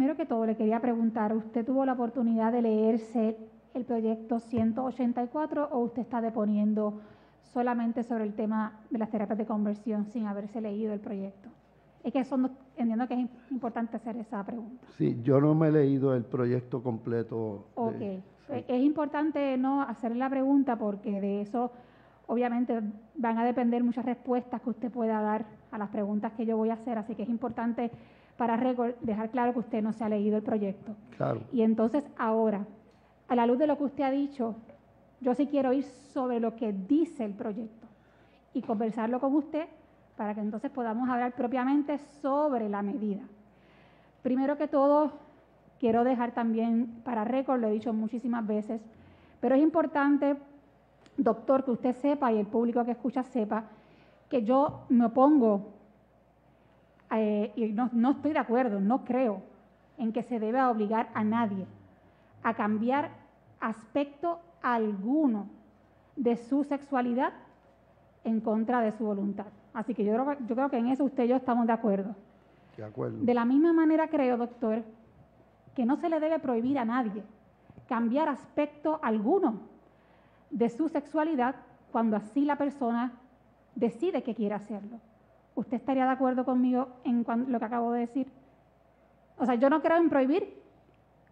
primero que todo le quería preguntar, ¿usted tuvo la oportunidad de leerse el proyecto 184 o usted está deponiendo solamente sobre el tema de las terapias de conversión sin haberse leído el proyecto? Es que entiendo que es importante hacer esa pregunta. Sí, yo no me he leído el proyecto completo. Ok, sí. Es importante no hacer la pregunta porque de eso obviamente van a depender muchas respuestas que usted pueda dar a las preguntas que yo voy a hacer, así que es importante para dejar claro que usted no se ha leído el proyecto. Claro. Y entonces ahora, a la luz de lo que usted ha dicho, yo sí quiero ir sobre lo que dice el proyecto y conversarlo con usted para que entonces podamos hablar propiamente sobre la medida. Primero que todo, quiero dejar también para récord, lo he dicho muchísimas veces, pero es importante, doctor, que usted sepa y el público que escucha sepa que yo me opongo y no estoy de acuerdo, no creo en que se deba obligar a nadie a cambiar aspecto alguno de su sexualidad en contra de su voluntad. Así que yo creo que en eso usted y yo estamos de acuerdo. De acuerdo. De la misma manera creo, doctor, que no se le debe prohibir a nadie cambiar aspecto alguno de su sexualidad cuando así la persona decide que quiere hacerlo. ¿Usted estaría de acuerdo conmigo en lo que acabo de decir? O sea, yo no creo en prohibir,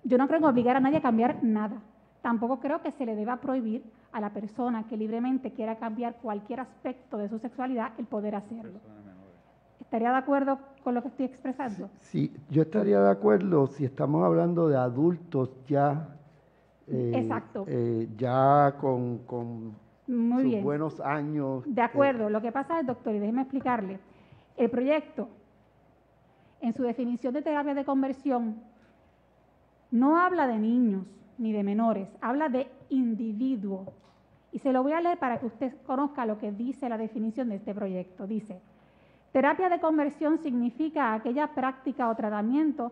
yo no creo en obligar a nadie a cambiar nada. Tampoco creo que se le deba prohibir a la persona que libremente quiera cambiar cualquier aspecto de su sexualidad el poder hacerlo. ¿Estaría de acuerdo con lo que estoy expresando? Sí, yo estaría de acuerdo si estamos hablando de adultos ya, exacto, ya con muy sus bien, buenos años. De acuerdo, lo que pasa es, doctor, y déjeme explicarle, el proyecto, en su definición de terapia de conversión, no habla de niños ni de menores, habla de individuos. Y se lo voy a leer para que usted conozca lo que dice la definición de este proyecto. Dice, terapia de conversión significa aquella práctica o tratamiento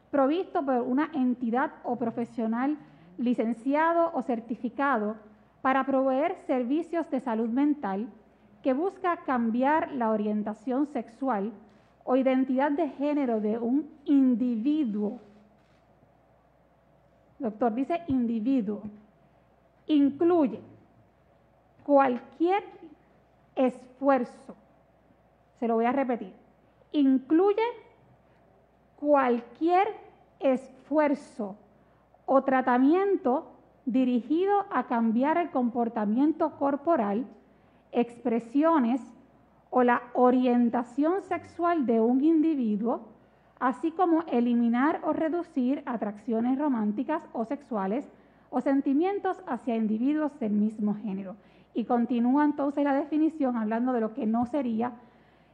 provisto por una entidad o profesional licenciado o certificado para proveer servicios de salud mental que busca cambiar la orientación sexual o identidad de género de un individuo. Doctor, dice individuo. Incluye cualquier esfuerzo. Se lo voy a repetir. Incluye cualquier esfuerzo o tratamiento dirigido a cambiar el comportamiento corporal, expresiones o la orientación sexual de un individuo, así como eliminar o reducir atracciones románticas o sexuales o sentimientos hacia individuos del mismo género. Y continúa entonces la definición hablando de lo que no sería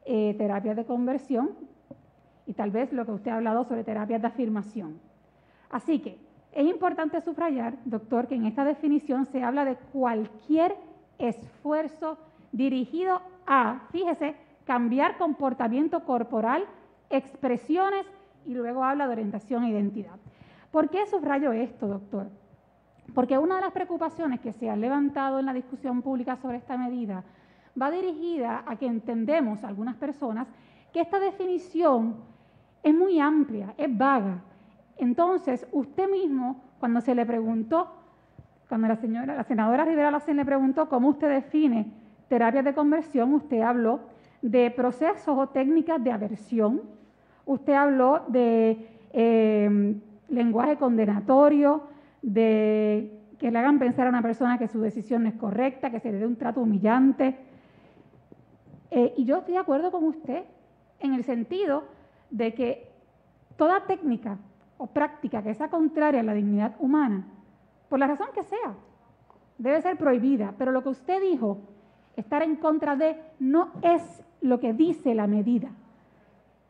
terapia de conversión y tal vez lo que usted ha hablado sobre terapias de afirmación. Así que es importante subrayar, doctor, que en esta definición se habla de cualquier esfuerzo dirigido a, fíjese, cambiar comportamiento corporal, expresiones y luego habla de orientación e identidad. ¿Por qué subrayo esto, doctor? Porque una de las preocupaciones que se han levantado en la discusión pública sobre esta medida va dirigida a que entendemos, algunas personas, que esta definición es muy amplia, es vaga. Entonces, usted mismo, cuando se le preguntó, cuando la senadora Rivera Lacén le preguntó cómo usted define terapia de conversión, usted habló de procesos o técnicas de aversión, usted habló de lenguaje condenatorio, de que le hagan pensar a una persona que su decisión no es correcta, que se le dé un trato humillante. Y yo estoy de acuerdo con usted en el sentido de que toda técnica o práctica que sea contraria a la dignidad humana, por la razón que sea, debe ser prohibida. Pero lo que usted dijo, estar en contra de, no es lo que dice la medida.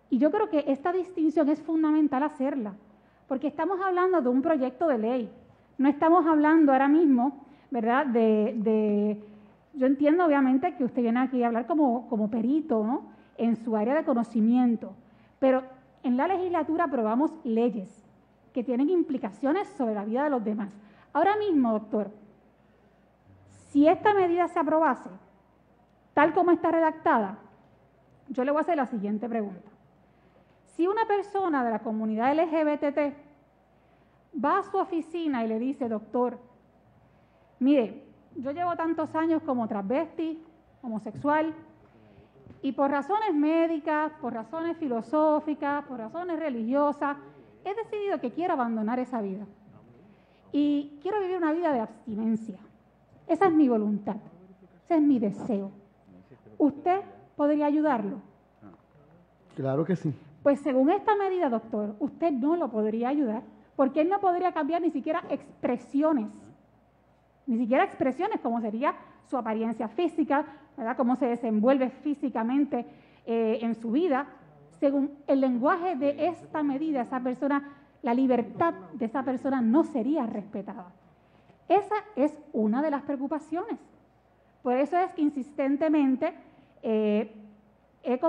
Y yo creo que esta distinción es fundamental hacerla, porque estamos hablando de un proyecto de ley. No estamos hablando ahora mismo, ¿verdad?, yo entiendo obviamente que usted viene aquí a hablar como perito, ¿no?, en su área de conocimiento, pero en la legislatura aprobamos leyes que tienen implicaciones sobre la vida de los demás. Ahora mismo, doctor, si esta medida se aprobase, tal como está redactada, yo le voy a hacer la siguiente pregunta. Si una persona de la comunidad LGBT va a su oficina y le dice, doctor, mire, yo llevo tantos años como transvesti, homosexual, y por razones médicas, por razones filosóficas, por razones religiosas, he decidido que quiero abandonar esa vida. Y quiero vivir una vida de abstinencia. Esa es mi voluntad, ese es mi deseo. ¿Usted podría ayudarlo? Claro que sí. Pues según esta medida, doctor, usted no lo podría ayudar, porque él no podría cambiar ni siquiera expresiones como sería su apariencia física, ¿verdad? Cómo se desenvuelve físicamente en su vida. Según el lenguaje de esta medida, esa persona, la libertad de esa persona no sería respetada. Esa es una de las preocupaciones. Por eso es que insistentemente he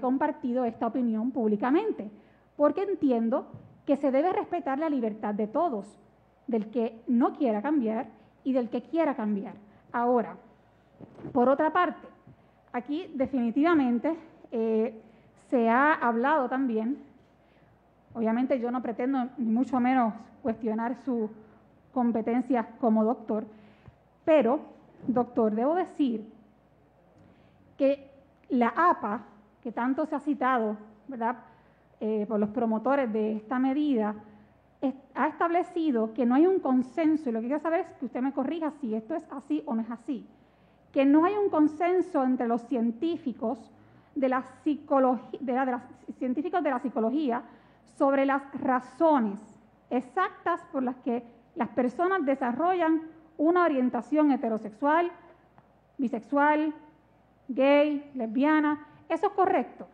compartido esta opinión públicamente, porque entiendo que se debe respetar la libertad de todos, del que no quiera cambiar y del que quiera cambiar. Ahora, por otra parte, aquí definitivamente se ha hablado también, obviamente yo no pretendo ni mucho menos cuestionar su competencias como doctor, pero, doctor, debo decir que la APA, que tanto se ha citado, ¿verdad?, por los promotores de esta medida, ha establecido que no hay un consenso, y lo que quiero saber es que usted me corrija si esto es así o no es así, que no hay un consenso entre los científicos de la psicología sobre las razones exactas por las que las personas desarrollan una orientación heterosexual, bisexual, gay, lesbiana. Eso es correcto.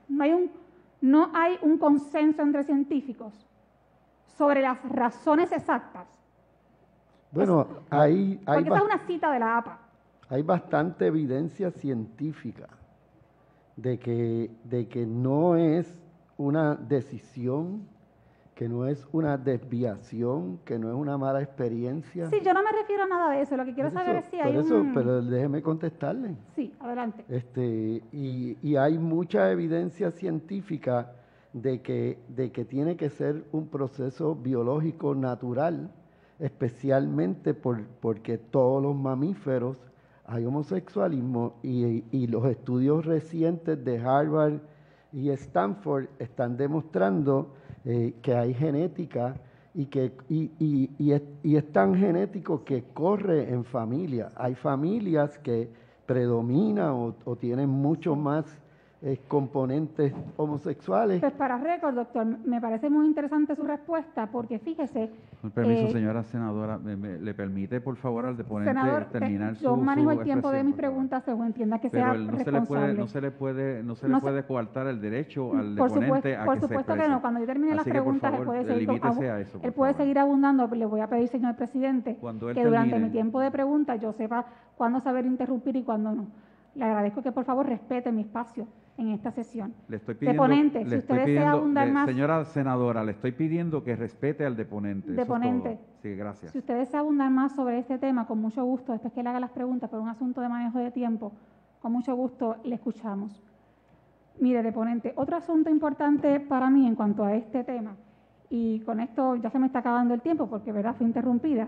No hay un consenso entre científicos sobre las razones exactas. Bueno, porque esta es una cita de la APA. Hay bastante evidencia científica de que no es una decisión, que no es una desviación, que no es una mala experiencia. Sí, yo no me refiero a nada de eso. Lo que quiero saber es si hay Pero déjeme contestarle. Sí, adelante. Y hay mucha evidencia científica de que tiene que ser un proceso biológico natural, especialmente porque todos los mamíferos hay homosexualismo y los estudios recientes de Harvard y Stanford están demostrando que hay genética y es tan genético que corre en familia. Hay familias que predominan o tienen mucho más componentes homosexuales. Pues para récord, doctor, me parece muy interesante su respuesta porque fíjese... Con permiso, señora senadora, ¿le permite por favor al deponente terminar su yo manejo el tiempo de mis expresión, preguntas según entienda que pero sea responsable. No se le puede coartar el derecho al deponente a que se exprese. Por supuesto que no. Cuando yo termine las preguntas, él puede seguir abundando. Le voy a pedir, señor presidente, que durante mi tiempo de preguntas yo sepa cuándo saber interrumpir y cuándo no. Le agradezco que por favor respete mi espacio en esta sesión. Le estoy pidiendo, deponente, si usted desea abundar más... Señora senadora, le estoy pidiendo que respete al deponente. Deponente. Eso es todo. Sí, gracias. Si usted desea abundar más sobre este tema, con mucho gusto, después que le haga las preguntas por un asunto de manejo de tiempo, con mucho gusto le escuchamos. Mire, deponente, otro asunto importante para mí en cuanto a este tema, y con esto ya se me está acabando el tiempo porque, ¿verdad?, fue interrumpida,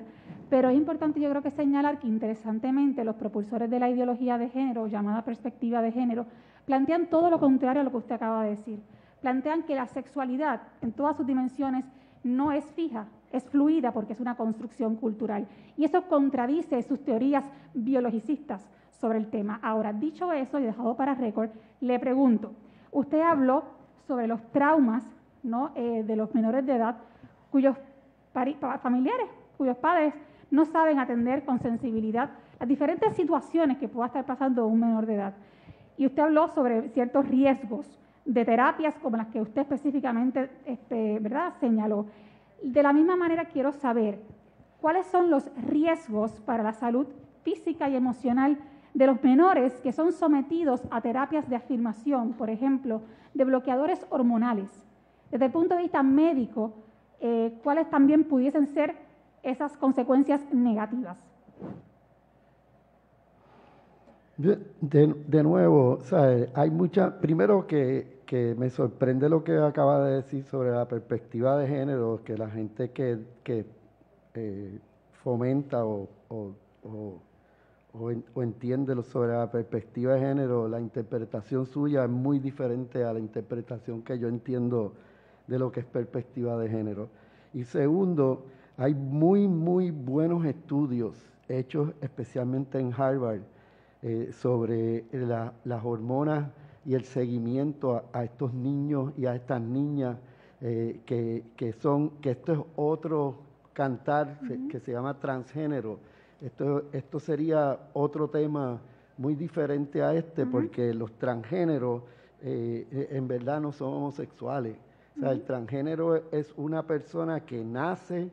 pero es importante yo creo que señalar que interesantemente los propulsores de la ideología de género, llamada perspectiva de género, plantean todo lo contrario a lo que usted acaba de decir. Plantean que la sexualidad en todas sus dimensiones no es fija, es fluida porque es una construcción cultural. Y eso contradice sus teorías biologicistas sobre el tema. Ahora, dicho eso y dejado para récord, le pregunto, usted habló sobre los traumas, ¿no?, de los menores de edad cuyos familiares, cuyos padres no saben atender con sensibilidad las diferentes situaciones que pueda estar pasando un menor de edad. Y usted habló sobre ciertos riesgos de terapias como las que usted específicamente ¿verdad?, señaló. De la misma manera quiero saber cuáles son los riesgos para la salud física y emocional de los menores que son sometidos a terapias de afirmación, por ejemplo, de bloqueadores hormonales. Desde el punto de vista médico, ¿cuáles también pudiesen ser esas consecuencias negativas? De nuevo, ¿sabe? Hay primero que que me sorprende lo que acaba de decir sobre la perspectiva de género, que la gente que fomenta o entiende sobre la perspectiva de género, la interpretación suya es muy diferente a la interpretación que yo entiendo de lo que es perspectiva de género. Y segundo, hay muy buenos estudios hechos especialmente en Harvard sobre las hormonas y el seguimiento a estos niños y a estas niñas, que esto es otro cantar que se llama transgénero. Esto sería otro tema muy diferente a este, porque los transgéneros en verdad no son homosexuales. O sea, el transgénero es una persona que nace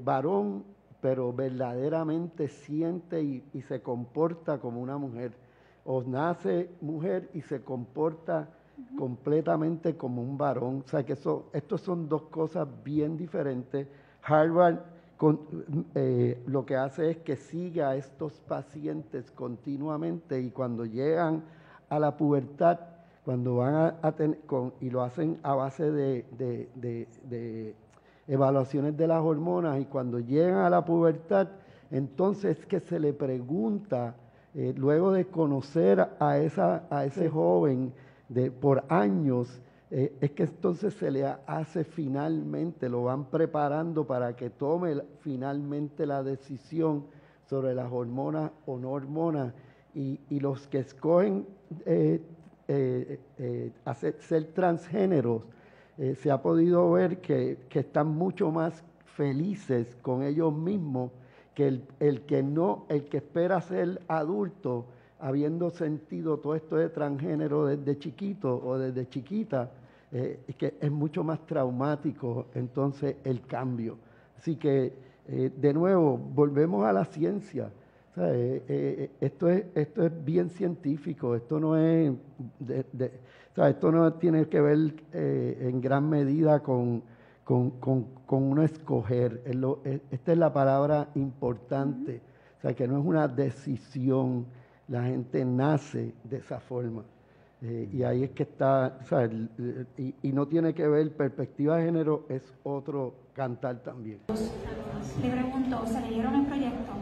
varón, pero verdaderamente siente y se comporta como una mujer. O nace mujer y se comporta completamente como un varón. O sea, que estos son dos cosas bien diferentes. Harvard lo que hace es que siga a estos pacientes continuamente, y cuando llegan a la pubertad, cuando van a tener, y lo hacen a base de evaluaciones de las hormonas, y cuando llegan a la pubertad, entonces es que se le pregunta, luego de conocer a ese joven por años, es que entonces se le hace finalmente, lo van preparando para que tome finalmente la decisión sobre las hormonas o no hormonas, y los que escogen ser transgéneros, se ha podido ver que están mucho más felices con ellos mismos que el que espera ser adulto, habiendo sentido todo esto de transgénero desde chiquito o desde chiquita, que es mucho más traumático entonces el cambio. Así que, de nuevo, volvemos a la ciencia. O sea, esto es bien científico, esto no es o sea, esto no tiene que ver en gran medida con uno escoger. Esta es la palabra importante. O sea, que no es una decisión, la gente nace de esa forma. Y ahí es que está, o sea, y no tiene que ver, perspectiva de género es otro cantar también. Le pregunto, ¿se leyeron el proyecto?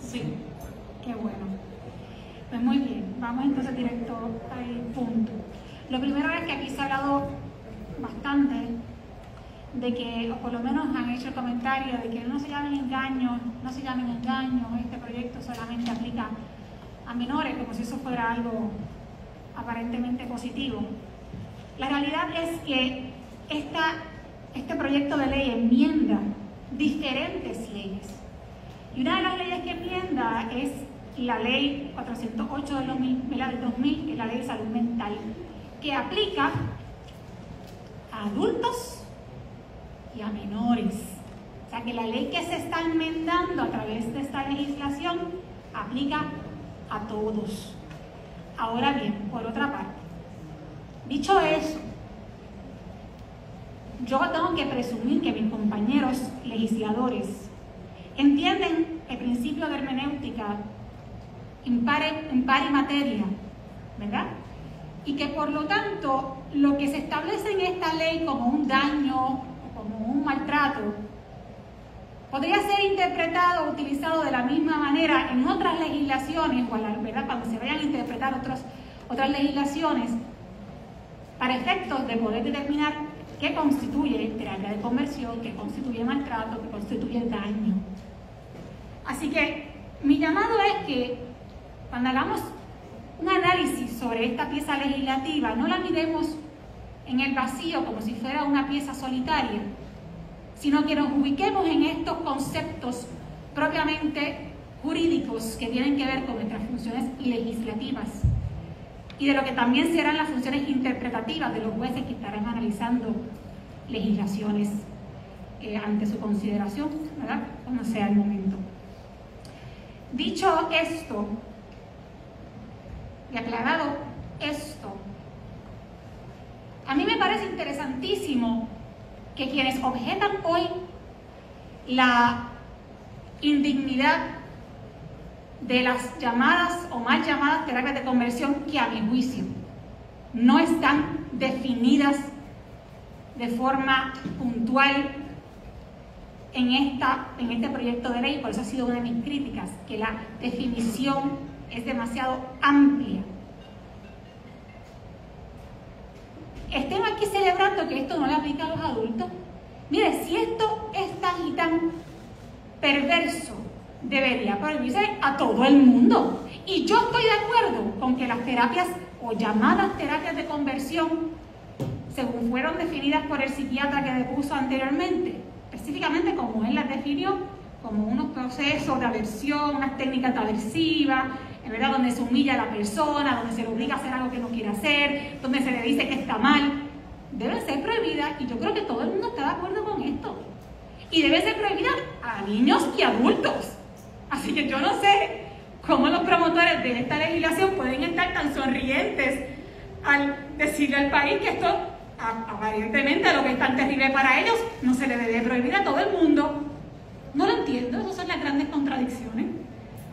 Sí. Qué bueno. Pues muy bien, vamos entonces directo al punto. Lo primero es que aquí se ha hablado bastante de que, o por lo menos han hecho el comentario de que no se llamen engaños, este proyecto solamente aplica a menores, como si eso fuera algo aparentemente positivo. La realidad es que este proyecto de ley enmienda diferentes leyes. Y una de las leyes que enmienda es la ley 408 del 2000, que es la ley de salud mental, que aplica a adultos y a menores. O sea que la ley que se está enmendando a través de esta legislación aplica a todos. Ahora bien, por otra parte, dicho eso, yo tengo que presumir que mis compañeros legisladores entienden el principio de hermenéutica in pari materia, ¿verdad? Y que por lo tanto lo que se establece en esta ley como un daño o como un maltrato podría ser interpretado o utilizado de la misma manera en otras legislaciones, o ¿verdad? Cuando se vayan a interpretar otras legislaciones, para efectos de poder determinar qué constituye terapia de conversión, qué constituye maltrato, qué constituye daño. Así que mi llamado es que cuando hagamos un análisis sobre esta pieza legislativa, no la miremos en el vacío como si fuera una pieza solitaria, sino que nos ubiquemos en estos conceptos propiamente jurídicos que tienen que ver con nuestras funciones legislativas y de lo que también serán las funciones interpretativas de los jueces que estarán analizando legislaciones ante su consideración, ¿verdad? Cuando sea el momento. Dicho esto, y aclarado esto, a mí me parece interesantísimo que quienes objetan hoy la indignidad de las llamadas o mal llamadas terapias de conversión, que a mi juicio no están definidas de forma puntual en este proyecto de ley. Por eso ha sido una de mis críticas, que la definición es demasiado amplia. Estén aquí celebrando que esto no le aplica a los adultos. Mire, si esto es tan y tan perverso, debería prohibirse a todo el mundo. Y yo estoy de acuerdo con que las terapias o llamadas terapias de conversión, según fueron definidas por el psiquiatra que depuso anteriormente, específicamente como él las definió, como unos procesos de aversión, unas técnicas aversivas, en verdad, donde se humilla a la persona, donde se le obliga a hacer algo que no quiere hacer, donde se le dice que está mal, deben ser prohibidas, y yo creo que todo el mundo está de acuerdo con esto. Y deben ser prohibidas a niños y adultos. Así que yo no sé cómo los promotores de esta legislación pueden estar tan sonrientes al decirle al país que esto, aparentemente, lo que es tan terrible para ellos, no se le debe prohibir a todo el mundo. No lo entiendo, esas son las grandes contradicciones.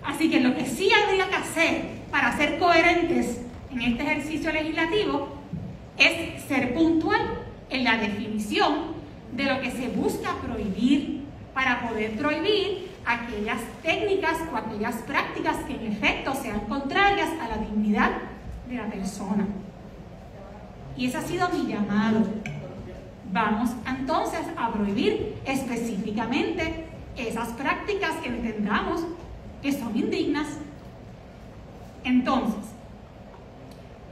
Así que lo que sí habría que hacer para ser coherentes en este ejercicio legislativo es ser puntual en la definición de lo que se busca prohibir, para poder prohibir aquellas técnicas o aquellas prácticas que en efecto sean contrarias a la dignidad de la persona. Y ese ha sido mi llamado. Vamos entonces a prohibir específicamente esas prácticas que entendamos que son indignas. Entonces,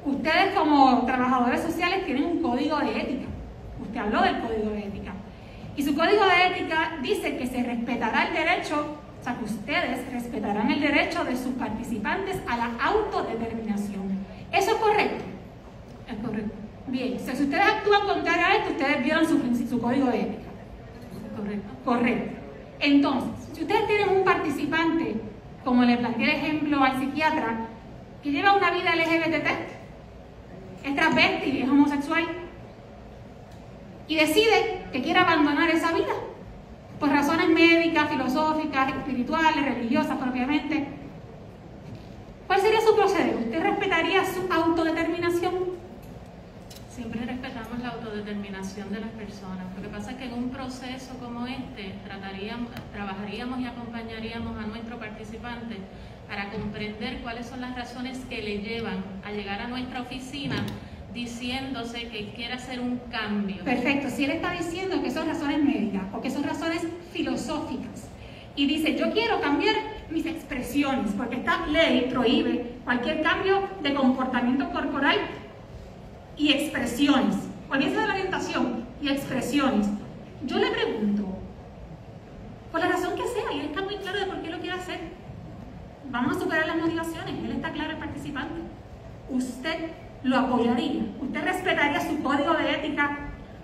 ustedes como trabajadores sociales tienen un código de ética. Usted habló del código de ética. Y su código de ética dice que se respetará el derecho, o sea, que ustedes respetarán el derecho de sus participantes a la autodeterminación. ¿Eso es correcto? Es correcto. Bien, si ustedes actúan contrario a esto, ustedes violan su código de ética. Correcto. Correcto. Entonces, si ustedes tienen un participante, como le planteé el ejemplo al psiquiatra, que lleva una vida LGBT, es transvesti, es homosexual, y decide que quiere abandonar esa vida, por razones médicas, filosóficas, espirituales, religiosas propiamente, ¿cuál sería su proceder? ¿Usted respetaría su autodeterminación? Siempre respetamos la autodeterminación de las personas. Lo que pasa es que en un proceso como este trabajaríamos y acompañaríamos a nuestro participante para comprender cuáles son las razones que le llevan a llegar a nuestra oficina diciéndose que quiere hacer un cambio. Perfecto, si él está diciendo que son razones médicas o que son razones filosóficas y dice yo quiero cambiar mis expresiones porque esta ley prohíbe cualquier cambio de comportamiento corporal y expresiones, olvídense de la orientación y expresiones, yo le pregunto por la razón que sea, y él está muy claro de por qué lo quiere hacer, vamos a superar las motivaciones, él está claro, el participante, usted lo apoyaría, usted respetaría su código de ética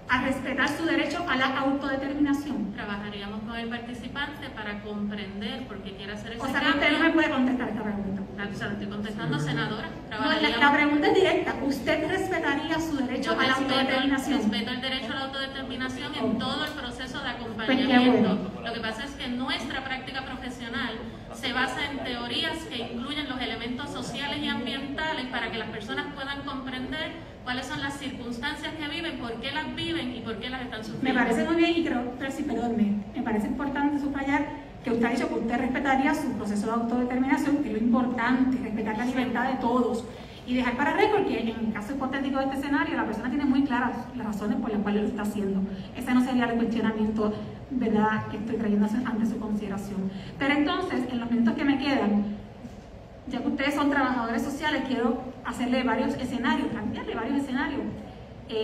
a respetar su derecho a la autodeterminación. Trabajaríamos con el participante para comprender por qué quiere hacer ese cambio. O sea, usted no me puede contestar esta pregunta. O sea, estoy contestando, senadora. No, la pregunta es directa. ¿Usted respetaría su derecho a la autodeterminación? Respeto el derecho a la autodeterminación en todo el proceso de acompañamiento. Lo que pasa es que nuestra práctica profesional se basa en teorías que incluyen los elementos sociales y ambientales para que las personas puedan comprender cuáles son las circunstancias que viven, por qué las viven y por qué las están sufriendo. Me parece muy bien y creo, pero sí, perdónme, me parece importante subrayar que usted ha dicho que usted respetaría su proceso de autodeterminación, que es lo importante, respetar la libertad de todos y dejar para récord que en el caso hipotético de este escenario la persona tiene muy claras las razones por las cuales lo está haciendo. Ese no sería el cuestionamiento, ¿verdad?, que estoy trayendo ante su consideración. Pero entonces, en los minutos que me quedan, ya que ustedes son trabajadores sociales, quiero hacerle varios escenarios, plantearle varios escenarios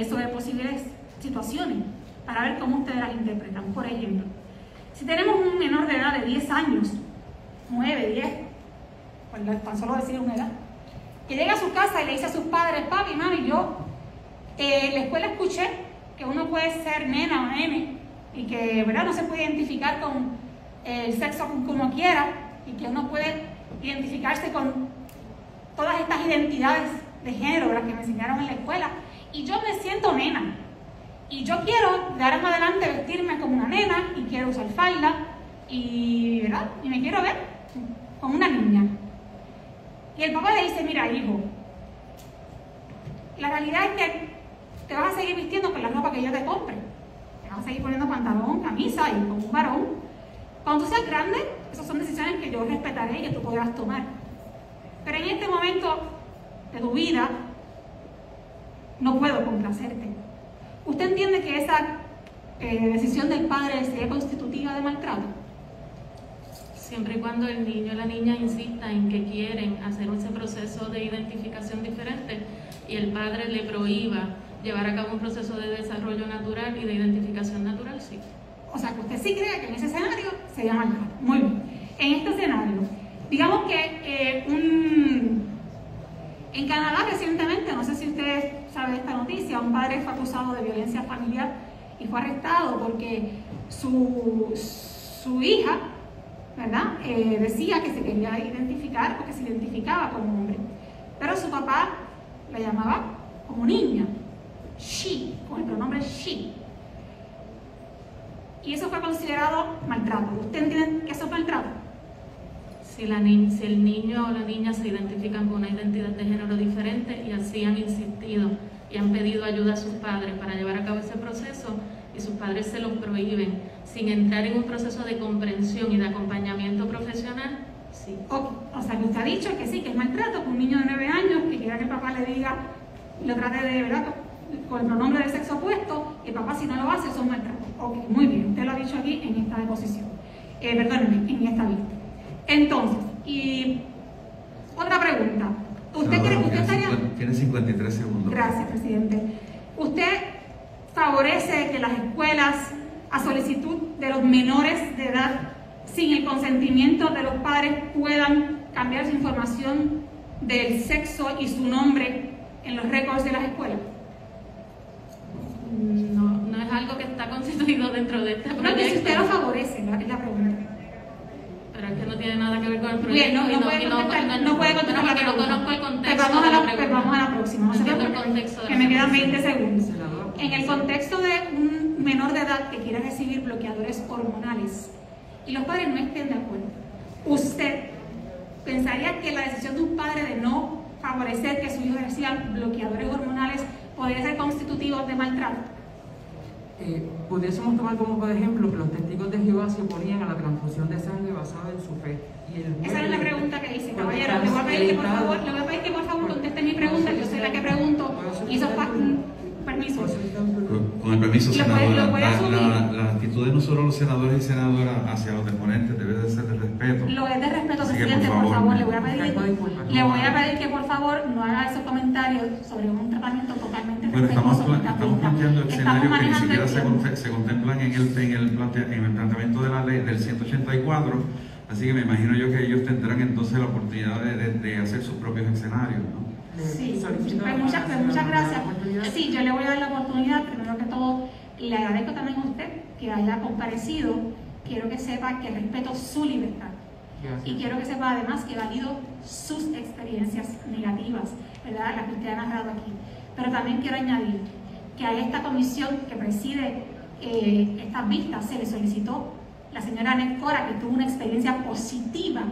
sobre posibles situaciones para ver cómo ustedes las interpretan. Por ejemplo, si tenemos un menor de edad de 10 años, 9, 10, por tan solo decir una edad, que llega a su casa y le dice a sus padres, papi, mami, yo en la escuela escuché que uno puede ser nena o nene y que, ¿verdad?, no se puede identificar con el sexo como quiera y que uno puede identificarse con todas estas identidades de género, las que me enseñaron en la escuela, y yo me siento nena y yo quiero de ahora en adelante vestirme como una nena y quiero usar falda y, ¿verdad?, y me quiero ver como una niña. Y el papá le dice, mira, hijo, La realidad es que te vas a seguir vistiendo con la ropa que yo te compre. Te vas a seguir poniendo pantalón, camisa y como un varón. Cuando tú seas grande, esas son decisiones que yo respetaré y que tú podrás tomar. Pero en este momento de tu vida, no puedo complacerte. ¿Usted entiende que esa decisión del padre sería constitutiva de maltrato? Siempre y cuando el niño o la niña insista en que quieren hacer ese proceso de identificación diferente y el padre le prohíba llevar a cabo un proceso de desarrollo natural y de identificación natural, sí. O sea, que usted sí cree que en ese escenario sería maltrato. Muy bien. En este escenario, digamos que en Canadá recientemente, no sé si usted sabe esta noticia, un padre fue acusado de violencia familiar y fue arrestado porque su hija, ¿verdad? Decía que se quería identificar porque se identificaba como hombre, pero su papá la llamaba como niña, she, con el pronombre she, y eso fue considerado maltrato. ¿Usted entiende que eso es maltrato? Si el niño o la niña se identifican con una identidad de género diferente y así han insistido y han pedido ayuda a sus padres para llevar a cabo ese proceso y sus padres se los prohíben sin entrar en un proceso de comprensión y de acompañamiento profesional, sí. O sea, que usted ha dicho que sí, que es maltrato, que un niño de 9 años que quiera que el papá le diga, lo trate de, ¿verdad?, con el pronombre del sexo opuesto, y el papá si no lo hace, eso es maltrato. Ok, muy bien, usted lo ha dicho aquí en esta deposición, perdónenme, en esta vista. Entonces, y otra pregunta. ¿Usted cree que usted estaría...? Tiene 53 segundos. Gracias, presidente. ¿Usted favorece que las escuelas, a solicitud de los menores de edad, sin el consentimiento de los padres, puedan cambiar su información del sexo y su nombre en los récords de las escuelas? No es algo que está constituido dentro de este proyecto. No, que si usted lo favorece, ¿no? Es la pregunta. Pero es que no tiene nada que ver con el proyecto. Bien, no puede contestar la pregunta. No conozco el contexto Pues de la pregunta. vamos a la próxima. No se preocupe, que me quedan 20 segundos. En el contexto de un menor de edad que quiere recibir bloqueadores hormonales y los padres no estén de acuerdo, ¿usted pensaría que la decisión de un padre de no favorecer que su hijo reciba bloqueadores hormonales podría ser constitutivo de maltrato? Pudiésemos tomar como por ejemplo que los testigos de Jehová se oponían a la transfusión de sangre basada en su fe. Esa no es la pregunta que hice, caballero. Le voy a pedir que por favor conteste mi pregunta, yo soy la que pregunto, y eso permiso. Con el permiso, senadora, asumir. la actitud de nosotros los senadores y senadoras hacia los deponentes debe de ser de respeto. Lo es de respeto, así presidente, que, por favor, le voy a pedir que por favor no haga esos comentarios sobre un tratamiento totalmente respetuoso. Bueno, estamos pista. planteando escenarios que ni siquiera manejando se contemplan en el planteamiento de la ley del 184, así que me imagino yo que ellos tendrán entonces la oportunidad de hacer sus propios escenarios, ¿no? Sí, pues muchas gracias. Sí, yo le voy a dar la oportunidad. Primero que todo, le agradezco también a usted que haya comparecido. Quiero que sepa que respeto su libertad. Gracias. Y quiero que sepa además que valido sus experiencias negativas, ¿verdad?, las que usted ha narrado aquí. Pero también quiero añadir que a esta comisión que preside estas vistas se le solicitó la señora Anet Cora, que tuvo una experiencia positiva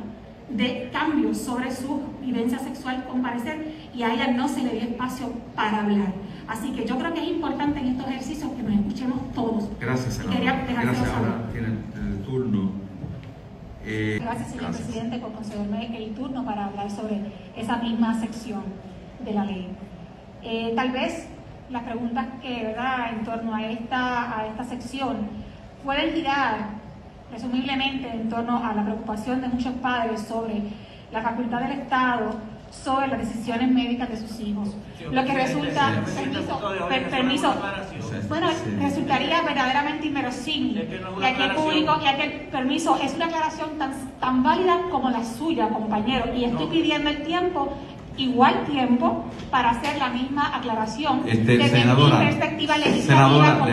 de cambios sobre su vivencia sexual, comparecer, y a ella no se le dio espacio para hablar. Así que yo creo que es importante en estos ejercicios que nos escuchemos todos. Gracias, senadora. Gracias, ahora tiene el turno. Gracias, señor presidente, por concederme el turno para hablar sobre esa misma sección de la ley. Tal vez las preguntas que, ¿verdad?, en torno a esta sección pueden girar presumiblemente en torno a la preocupación de muchos padres sobre la facultad del Estado, sobre las decisiones médicas de sus hijos. Lo que resulta, resultaría verdaderamente inverosímil. Y aquí el público, y aquí el permiso, es una aclaración tan válida como la suya, compañero. Y estoy pidiendo el tiempo, igual tiempo, para hacer la misma aclaración. Senadora, mi perspectiva legislativa,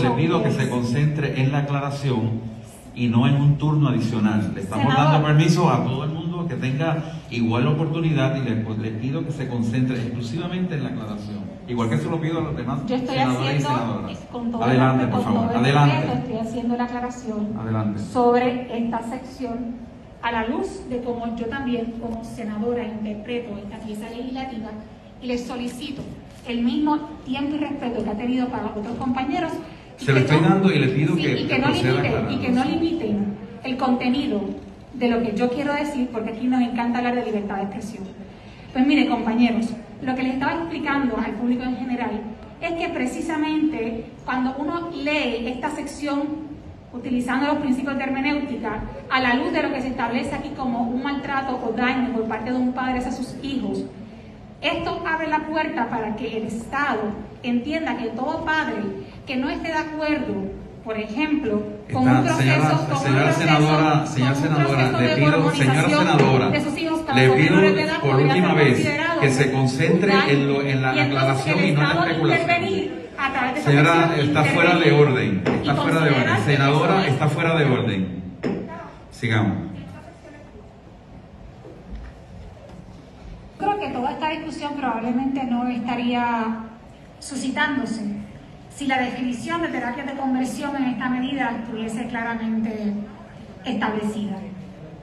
le pido que se concentre en la aclaración y no en un turno adicional. Le estamos dando permiso a todo el mundo que tenga igual oportunidad y le pido que se concentre exclusivamente en la aclaración. Igual que se lo pido a los demás senadores y senadoras. Adelante, por favor. Adelante. Estoy haciendo la aclaración Adelante. sobre esta sección a la luz de cómo yo también, como senadora, interpreto esta pieza legislativa y les solicito el mismo tiempo y respeto que ha tenido para otros compañeros. Se lo estoy dando y le pido sí, que proceda aclarando. Y que no limiten el contenido de lo que yo quiero decir, porque aquí nos encanta hablar de libertad de expresión. Pues mire, compañeros, lo que les estaba explicando al público en general es que precisamente cuando uno lee esta sección utilizando los principios de hermenéutica, a la luz de lo que se establece aquí como un maltrato o daño por parte de un padre hacia sus hijos, esto abre la puerta para que el Estado entienda que todo padre que no esté de acuerdo, por ejemplo, con un proceso, señora senadora, le pido, señora senadora, le pido por última vez que se concentre en la aclaración y no en la especulación. Señora, está fuera de orden, Senadora, está fuera de orden. Sigamos. Creo que toda esta discusión probablemente no estaría suscitándose si la definición de terapia de conversión en esta medida estuviese claramente establecida.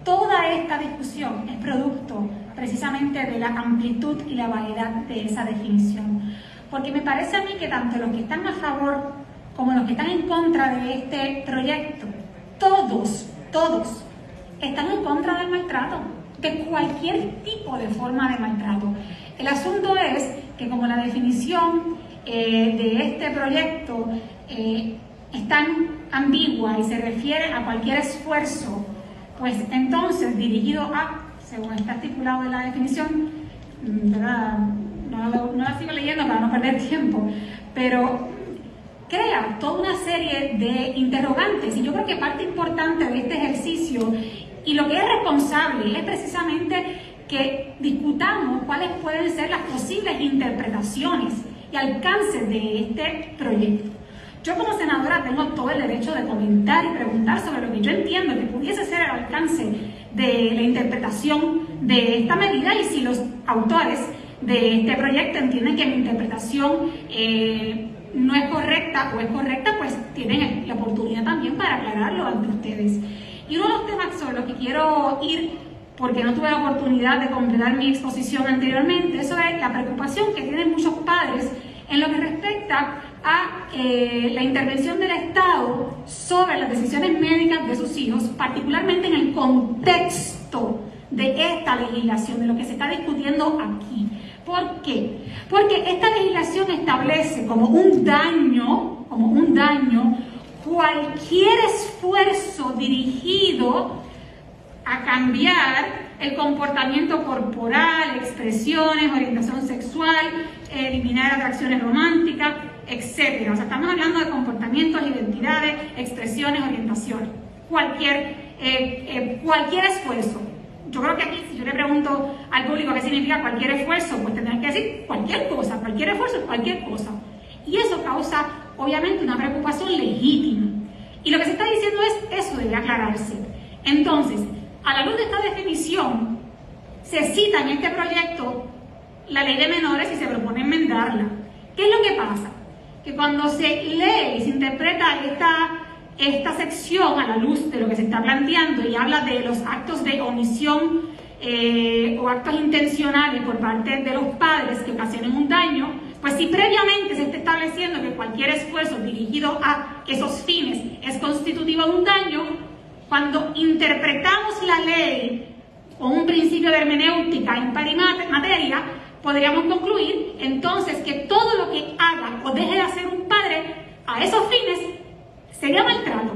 Toda esta discusión es producto precisamente de la amplitud y la variedad de esa definición. Porque me parece a mí que tanto los que están a favor como los que están en contra de este proyecto, todos están en contra del maltrato, de cualquier tipo de forma de maltrato. El asunto es que como la definición de este proyecto es tan ambigua y se refiere a cualquier esfuerzo, pues entonces dirigido a, según está estipulado en la definición, ¿verdad? No la sigo leyendo para no perder tiempo, pero crea toda una serie de interrogantes, y yo creo que parte importante de este ejercicio y lo que es responsable es precisamente que discutamos cuáles pueden ser las posibles interpretaciones y alcances de este proyecto. Yo como senadora tengo todo el derecho de comentar y preguntar sobre lo que yo entiendo que pudiese ser el alcance de la interpretación de esta medida, y si los autores de este proyecto entienden que mi interpretación no es correcta o es correcta, pues tienen la oportunidad también para aclararlo ante ustedes. Y uno de los temas sobre los que quiero ir, porque no tuve la oportunidad de completar mi exposición anteriormente, eso es la preocupación que tienen muchos padres en lo que respecta a la intervención del Estado sobre las decisiones médicas de sus hijos, particularmente en el contexto de esta legislación, de lo que se está discutiendo aquí. ¿Por qué? Porque esta legislación establece como un daño, cualquier esfuerzo dirigido a cambiar el comportamiento corporal, expresiones, orientación sexual, eliminar atracciones románticas, etc. O sea, estamos hablando de comportamientos, identidades, expresiones, orientaciones. Cualquier esfuerzo. Yo creo que aquí, si yo le pregunto al público qué significa cualquier esfuerzo, pues tendrán que decir cualquier cosa, cualquier esfuerzo, cualquier cosa. Y eso causa, obviamente, una preocupación legítima. Y lo que se está diciendo es, eso debe aclararse. Entonces, a la luz de esta definición, se cita en este proyecto la ley de menores y se propone enmendarla. ¿Qué es lo que pasa? Que cuando se lee y se interpreta esta sección a la luz de lo que se está planteando y habla de los actos de omisión o actos intencionales por parte de los padres que ocasionen un daño, pues si previamente se está estableciendo que cualquier esfuerzo dirigido a esos fines es constitutivo de un daño, cuando interpretamos la ley con un principio de hermenéutica en par y materia, podríamos concluir entonces que todo lo que haga o deje de hacer un padre a esos fines sería maltrato.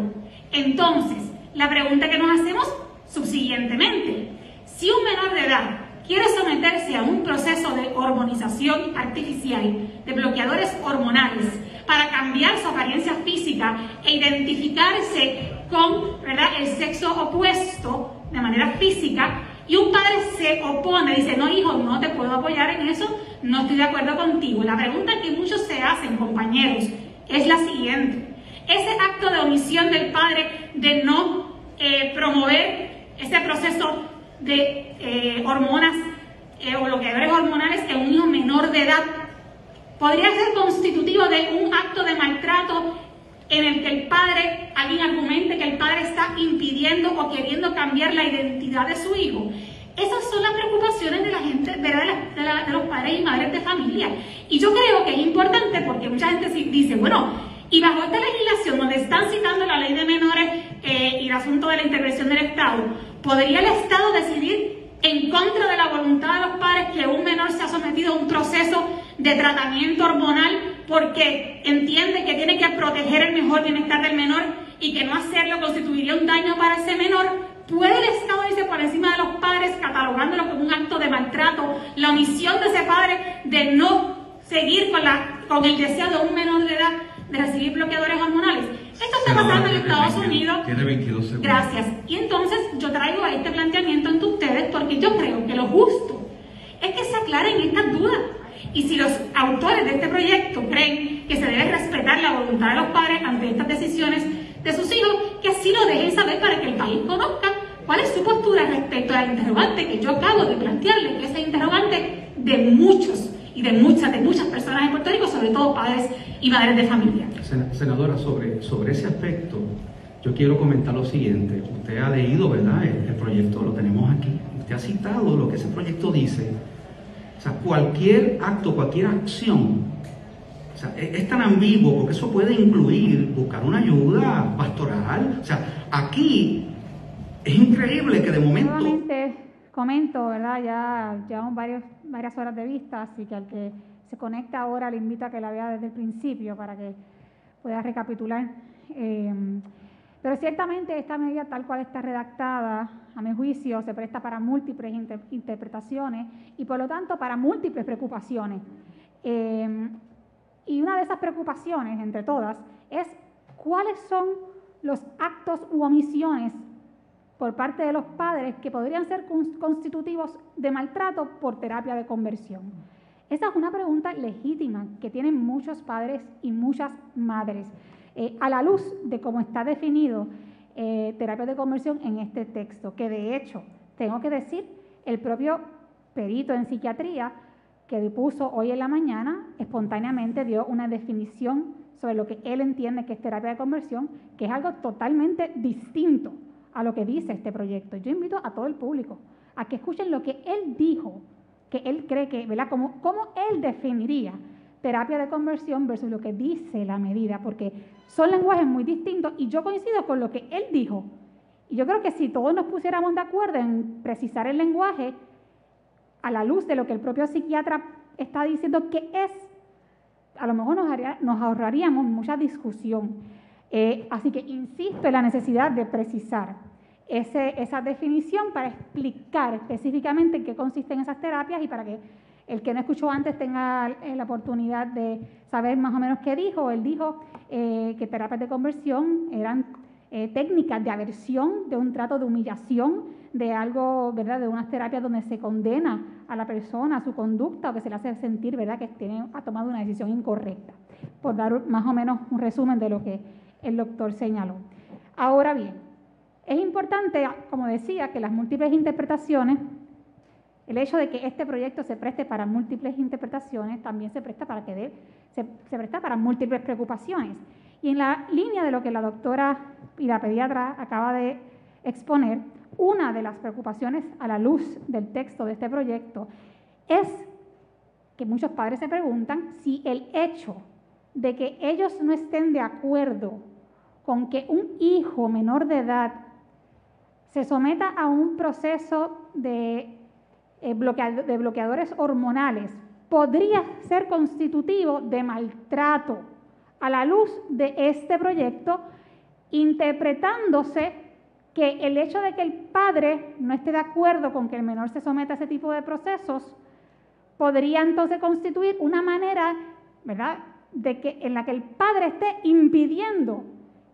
Entonces, la pregunta que nos hacemos subsiguientemente: si un menor de edad quiere someterse a un proceso de hormonización artificial, de bloqueadores hormonales, para cambiar su apariencia física e identificarse con, ¿verdad?, el sexo opuesto de manera física, y un padre se opone, dice, no hijo, no te puedo apoyar en eso, no estoy de acuerdo contigo. La pregunta que muchos se hacen, compañeros, es la siguiente: ese acto de omisión del padre de no promover ese proceso de hormonas o bloqueadores hormonales en un hijo menor de edad, podría ser constitutivo de un acto de maltrato en el que el padre, alguien argumente que el padre está impidiendo o queriendo cambiar la identidad de su hijo. Esas son las preocupaciones de la gente, de los padres y madres de familia. Y yo creo que es importante porque mucha gente dice, bueno, y bajo esta legislación donde están citando la ley de menores y el asunto de la intervención del Estado, ¿podría el Estado decidir en contra de la voluntad de los padres que un menor sea sometido a un proceso de tratamiento hormonal porque entiende que tiene que proteger el mejor bienestar del menor y que no hacerlo constituiría un daño para ese menor? ¿Puede el Estado irse por encima de los padres catalogándolo como un acto de maltrato, la omisión de ese padre de no seguir con el deseo de un menor de edad de recibir bloqueadores hormonales? Esto está pasando en Estados Unidos. Tiene 22 segundos. Gracias. Y entonces yo traigo este planteamiento ante ustedes porque yo creo que lo justo es que se aclaren estas dudas. Y si los autores de este proyecto creen que se debe respetar la voluntad de los padres ante estas decisiones de sus hijos, que así lo dejen saber para que el país conozca cuál es su postura respecto al interrogante que yo acabo de plantearle, que es el interrogante de muchos y de muchas personas en Puerto Rico, sobre todo padres y madres de familia. Senadora, sobre ese aspecto, yo quiero comentar lo siguiente. Usted ha leído, ¿verdad?, el proyecto, lo tenemos aquí. Usted ha citado lo que ese proyecto dice. O sea, cualquier acto, cualquier acción, o sea, es tan ambiguo porque eso puede incluir buscar una ayuda pastoral. O sea, aquí es increíble que de momento... Nuevamente comento, ¿verdad? Ya llevamos varias horas de vista, así que al que se conecta ahora le invito a que la vea desde el principio para que pueda recapitular. Pero ciertamente esta medida tal cual está redactada, a mi juicio, se presta para múltiples interpretaciones y por lo tanto para múltiples preocupaciones. Y una de esas preocupaciones, entre todas, es cuáles son los actos u omisiones por parte de los padres que podrían ser constitutivos de maltrato por terapia de conversión. Esa es una pregunta legítima que tienen muchos padres y muchas madres. A la luz de cómo está definido terapia de conversión en este texto, que de hecho, tengo que decir, el propio perito en psiquiatría que puso hoy en la mañana, espontáneamente dio una definición sobre lo que él entiende que es terapia de conversión, que es algo totalmente distinto a lo que dice este proyecto. Yo invito a todo el público a que escuchen lo que él dijo, que él cree que, ¿verdad?, cómo él definiría terapia de conversión versus lo que dice la medida, porque son lenguajes muy distintos y yo coincido con lo que él dijo. Y yo creo que si todos nos pusiéramos de acuerdo en precisar el lenguaje a la luz de lo que el propio psiquiatra está diciendo que es, a lo mejor nos ahorraríamos mucha discusión. Así que insisto en la necesidad de precisar esa definición para explicar específicamente en qué consisten esas terapias y para que el que no escuchó antes tenga la oportunidad de saber más o menos qué dijo. Él dijo que terapias de conversión eran técnicas de aversión, de un trato de humillación, de algo, ¿verdad?, de unas terapias donde se condena a la persona, a su conducta, o que se le hace sentir, ¿verdad?, que ha tomado una decisión incorrecta, por dar más o menos un resumen de lo que el doctor señaló. Ahora bien, es importante, como decía, que las múltiples interpretaciones, el hecho de que este proyecto se preste para múltiples interpretaciones, también se presta para múltiples preocupaciones. Y en la línea de lo que la doctora y la pediatra acaba de exponer, una de las preocupaciones a la luz del texto de este proyecto es que muchos padres se preguntan si el hecho de que ellos no estén de acuerdo con que un hijo menor de edad se someta a un proceso de bloqueadores hormonales podría ser constitutivo de maltrato a la luz de este proyecto, interpretándose que el hecho de que el padre no esté de acuerdo con que el menor se someta a ese tipo de procesos podría entonces constituir una manera, ¿verdad?, en la que el padre esté impidiendo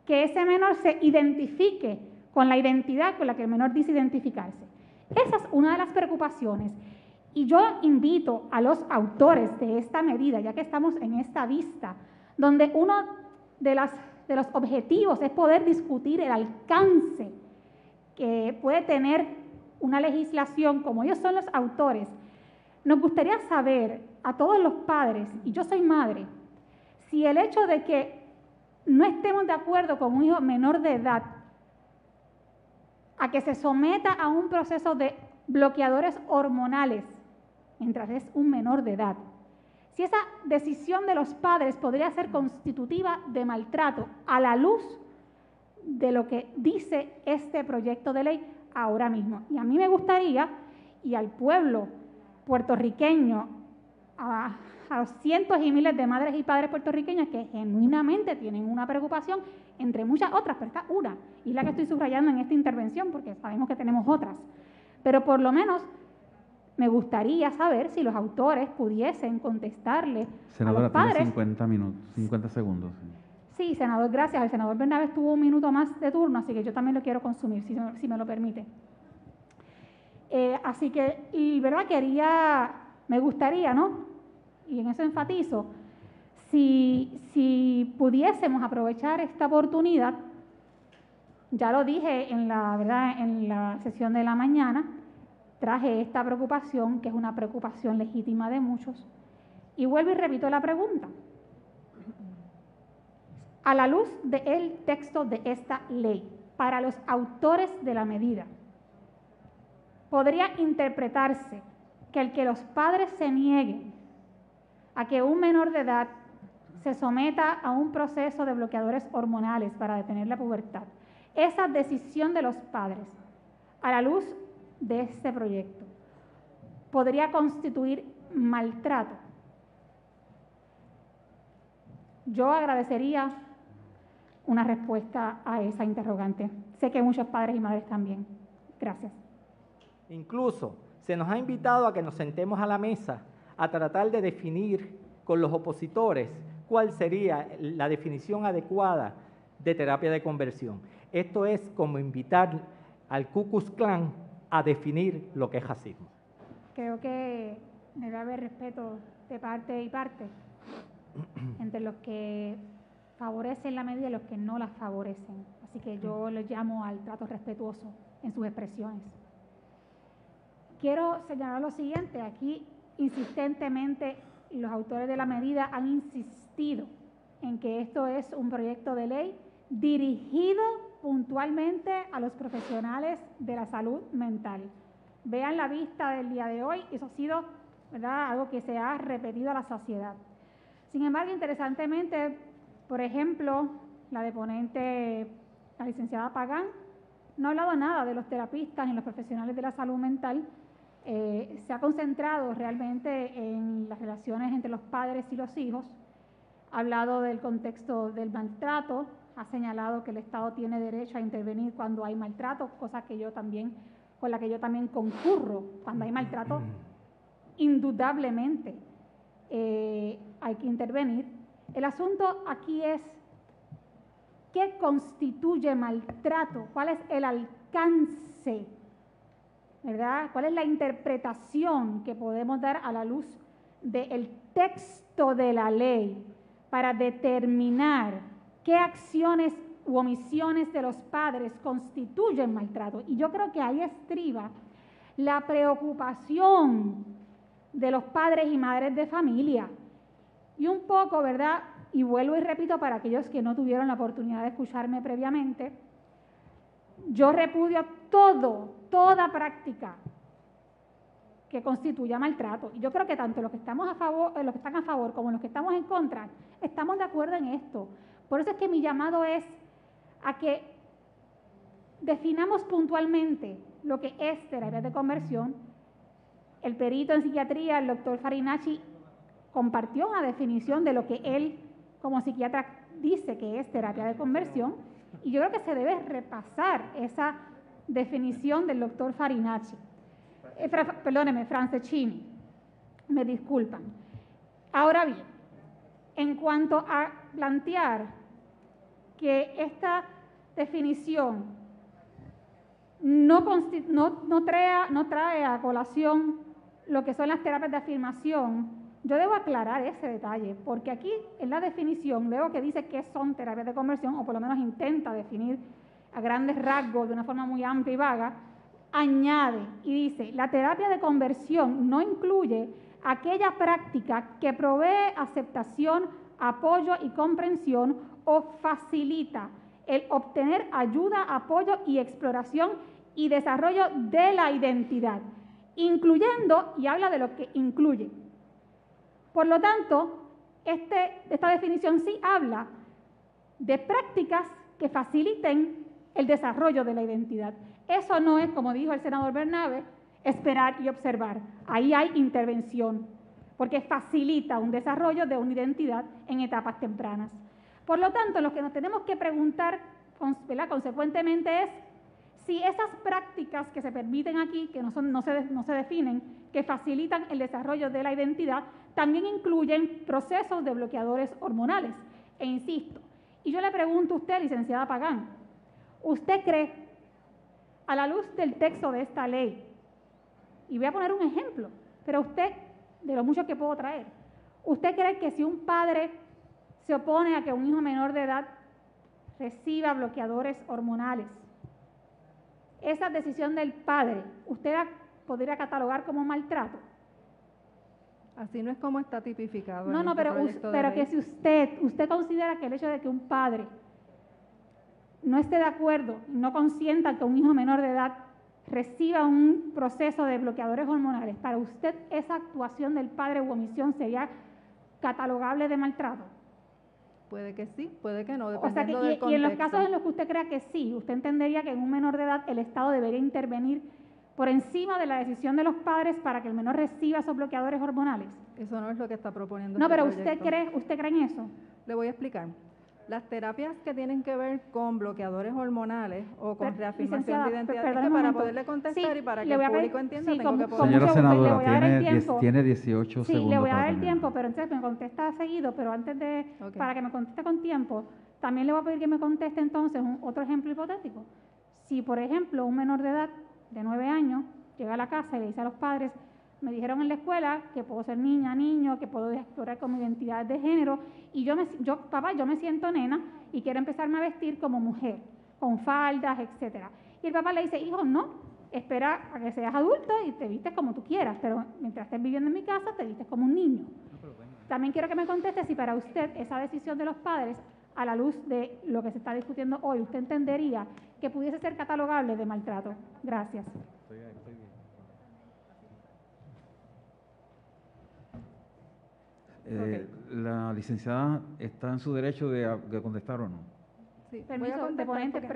que ese menor se identifique con la identidad con la que el menor dice identificarse. Esa es una de las preocupaciones. Y yo invito a los autores de esta medida, ya que estamos en esta vista, donde uno de los objetivos es poder discutir el alcance que puede tener una legislación, como ellos son los autores, nos gustaría saber a todos los padres, y yo soy madre, si el hecho de que no estemos de acuerdo con un hijo menor de edad a que se someta a un proceso de bloqueadores hormonales, mientras es un menor de edad. Si esa decisión de los padres podría ser constitutiva de maltrato a la luz de lo que dice este proyecto de ley ahora mismo. Y a mí me gustaría, y al pueblo puertorriqueño, a los cientos y miles de madres y padres puertorriqueños que genuinamente tienen una preocupación, entre muchas otras, pero esta una, y la que estoy subrayando en esta intervención, porque sabemos que tenemos otras. Pero por lo menos me gustaría saber si los autores pudiesen contestarle Senadora, a los padres. Tiene 50 segundos. Sí, senador, gracias. El senador Bernabe tuvo un minuto más de turno, así que yo también lo quiero consumir, si me lo permite. Así que, y verdad, me gustaría, ¿no? Y en eso enfatizo, si pudiésemos aprovechar esta oportunidad, ya lo dije en la sesión de la mañana, traje esta preocupación, que es una preocupación legítima de muchos, y vuelvo y repito la pregunta. A la luz del texto de esta ley, para los autores de la medida, podría interpretarse que el que los padres se nieguen a que un menor de edad se someta a un proceso de bloqueadores hormonales para detener la pubertad, esa decisión de los padres, a la luz de este proyecto, podría constituir maltrato. Yo agradecería una respuesta a esa interrogante. Sé que muchos padres y madres también. Gracias. Incluso se nos ha invitado a que nos sentemos a la mesa a tratar de definir con los opositores cuál sería la definición adecuada de terapia de conversión. Esto es como invitar al Ku Klux Klan a definir lo que es racismo. Creo que debe haber respeto de parte y parte entre los que favorecen la medida y los que no la favorecen. Así que yo les llamo al trato respetuoso en sus expresiones. Quiero señalar lo siguiente. Aquí insistentemente los autores de la medida han insistido en que esto es un proyecto de ley dirigido puntualmente a los profesionales de la salud mental. Vean la vista del día de hoy, eso ha sido, ¿verdad?, algo que se ha repetido a la saciedad. Sin embargo, interesantemente, por ejemplo, la deponente, la licenciada Pagán, no ha hablado nada de los terapistas ni los profesionales de la salud mental. Se ha concentrado realmente en las relaciones entre los padres y los hijos, ha hablado del contexto del maltrato, ha señalado que el Estado tiene derecho a intervenir cuando hay maltrato, cosa que con la que yo también concurro. Cuando hay maltrato, indudablemente hay que intervenir. El asunto aquí es ¿qué constituye maltrato? ¿Cuál es el alcance? ¿Verdad? ¿Cuál es la interpretación que podemos dar a la luz del texto de la ley para determinar qué acciones u omisiones de los padres constituyen maltrato? Y yo creo que ahí estriba la preocupación de los padres y madres de familia. Y un poco, ¿verdad? Y vuelvo y repito para aquellos que no tuvieron la oportunidad de escucharme previamente, yo repudio toda práctica que constituya maltrato. Y yo creo que tanto los que están a favor como los que estamos en contra, estamos de acuerdo en esto. Por eso es que mi llamado es a que definamos puntualmente lo que es terapia de conversión. El perito en psiquiatría, el doctor Farinacci, compartió una definición de lo que él, como psiquiatra, dice que es terapia de conversión. Y yo creo que se debe repasar esa definición del doctor Farinacci. Perdóneme, Franceschini, me disculpan. Ahora bien, en cuanto a plantear que esta definición no trae a colación lo que son las terapias de afirmación, yo debo aclarar ese detalle, porque aquí en la definición, luego que dice qué son terapias de conversión, o por lo menos intenta definir a grandes rasgos de una forma muy amplia y vaga, añade y dice, la terapia de conversión no incluye aquella práctica que provee aceptación, apoyo y comprensión o facilita el obtener ayuda, apoyo y exploración y desarrollo de la identidad, incluyendo, y habla de lo que incluye. Por lo tanto, esta definición sí habla de prácticas que faciliten el desarrollo de la identidad. Eso no es, como dijo el senador Bernabe, esperar y observar. Ahí hay intervención, porque facilita un desarrollo de una identidad en etapas tempranas. Por lo tanto, lo que nos tenemos que preguntar, ¿verdad?, consecuentemente es si esas prácticas que se permiten aquí, que no se definen, que facilitan el desarrollo de la identidad, también incluyen procesos de bloqueadores hormonales. E insisto, y yo le pregunto a usted, licenciada Pagán, ¿usted cree, a la luz del texto de esta ley, y voy a poner un ejemplo, pero usted, de lo mucho que puedo traer, ¿usted cree que si un padre se opone a que un hijo menor de edad reciba bloqueadores hormonales, esa decisión del padre, usted la podría catalogar como maltrato? Así no es como está tipificado. No, pero que si usted considera que el hecho de que un padre no esté de acuerdo, no consienta que un hijo menor de edad reciba un proceso de bloqueadores hormonales, para usted esa actuación del padre u omisión sería catalogable de maltrato. Puede que sí, puede que no, del dependiendo contexto. Y en los casos en los que usted crea que sí, usted entendería que en un menor de edad el Estado debería intervenir por encima de la decisión de los padres para que el menor reciba esos bloqueadores hormonales. Eso no es lo que está proponiendo. No, pero usted cree en eso. Le voy a explicar. Las terapias que tienen que ver con bloqueadores hormonales o con reafirmación de identidad, es que para poderle contestar y para que el público entienda, tengo que poder... Señora senadora, tiene 18 segundos. Sí, le voy a dar el tiempo, pero entonces me contesta seguido, pero antes de, para que me conteste con tiempo, también le voy a pedir que me conteste entonces otro ejemplo hipotético. Si, por ejemplo, un menor de edad de 9 años llega a la casa y le dice a los padres, me dijeron en la escuela que puedo ser niña, niño, que puedo explorar como identidad de género, y papá, yo me siento nena y quiero empezarme a vestir como mujer, con faldas, etcétera. Y el papá le dice, hijo, no, espera a que seas adulto y te vistes como tú quieras, pero mientras estés viviendo en mi casa, te vistes como un niño. También quiero que me conteste si para usted esa decisión de los padres, a la luz de lo que se está discutiendo hoy, usted entendería que pudiese ser catalogable de maltrato. Gracias. La licenciada está en su derecho de contestar o no. Sí, permiso,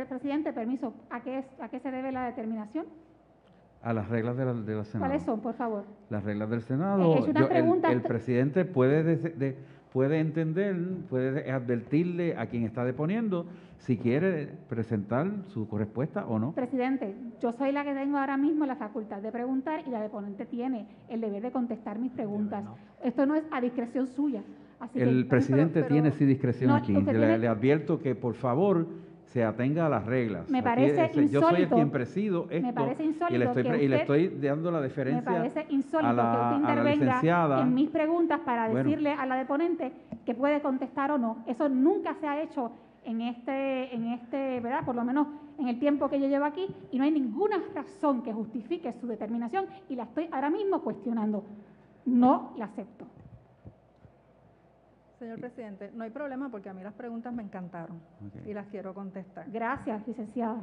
presidente, permiso. ¿A qué se debe la determinación? A las reglas de la Senado. ¿Cuáles son, por favor? Las reglas del Senado. El presidente puede entender, puede advertirle a quien está deponiendo si quiere presentar su respuesta o no. Presidente, yo soy la que tengo ahora mismo la facultad de preguntar y la deponente tiene el deber de contestar mis preguntas. Esto no es a discreción suya. Así el que, presidente tiene sí discreción aquí. Le advierto que por favor se atenga a las reglas. Me parece insólito. Yo soy el quien presido esto. Me parece insólito y le estoy dando la deferencia. Me parece insólito que usted intervenga en mis preguntas para decirle a la deponente que puede contestar o no. Eso nunca se ha hecho en este, ¿verdad? Por lo menos en el tiempo que yo llevo aquí, y no hay ninguna razón que justifique su determinación y la estoy ahora mismo cuestionando. No la acepto. Señor presidente, no hay problema porque a mí las preguntas me encantaron y las quiero contestar. Gracias, licenciada.